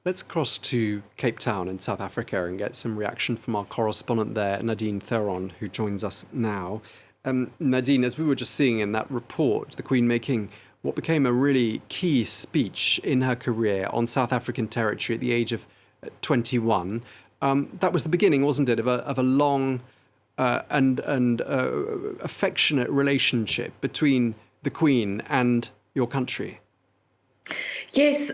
Let's cross to Cape Town in South Africa and get some reaction from our correspondent there, Nadine Theron, who joins us now. Nadine, as we were just seeing in that report, the Queen making what became a really key speech in her career on South African territory at the age of 21. That was the beginning, wasn't it, of a long and affectionate relationship between the Queen and your country. Yes,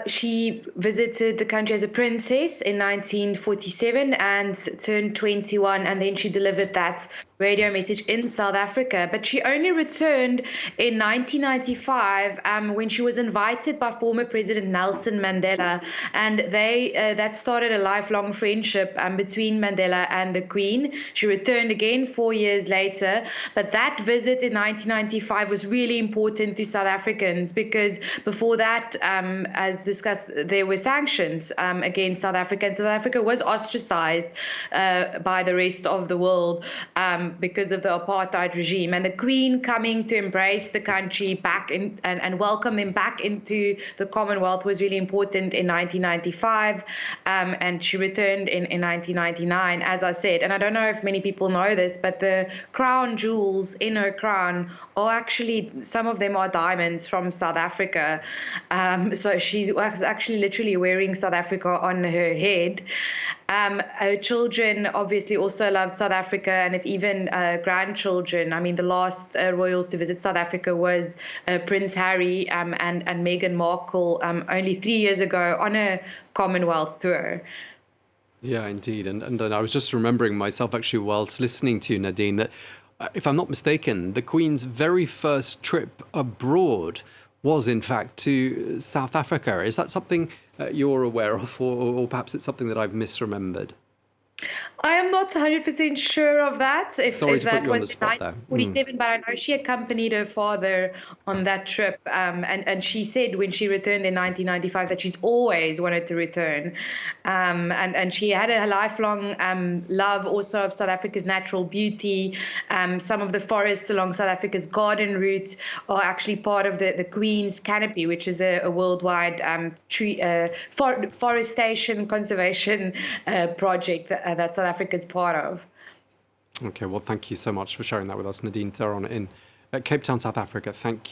she visited the country as a princess in 1947 and turned 21, and then she delivered that radio message in South Africa. But she only returned in 1995 when she was invited by former President Nelson Mandela, and that started a lifelong friendship between Mandela and the Queen. She returned again 4 years later, but that visit in 1995 was really important to South Africans because before that, as discussed, there were sanctions against South Africa, and South Africa was ostracized by the rest of the world because of the apartheid regime. And the Queen coming to embrace the country back in, and welcome them back into the Commonwealth was really important in 1995, and she returned in 1999, as I said. And I don't know if many people know this, but the crown jewels in her crown are actually, some of them are diamonds from South Africa. So she was actually literally wearing South Africa on her head. Her children obviously also loved South Africa, and it even grandchildren. I mean, the last royals to visit South Africa was Prince Harry and Meghan Markle only 3 years ago on a Commonwealth tour. Yeah, indeed. And I was just remembering myself actually whilst listening to you, Nadine, that if I'm not mistaken, the Queen's very first trip abroad was in fact to South Africa. Is that something you're aware of, or perhaps it's something that I've misremembered? I am not 100% sure of that. Sorry to put you on the spot there. 1947, but I know she accompanied her father on that trip. And she said when she returned in 1995 that she's always wanted to return. And she had a lifelong love also of South Africa's natural beauty. Some of the forests along South Africa's garden route are actually part of the Queen's Canopy, which is a worldwide forestation conservation project that South Africa is part of. Okay, well, thank you so much for sharing that with us, Nadine Theron in Cape Town, South Africa. Thank you.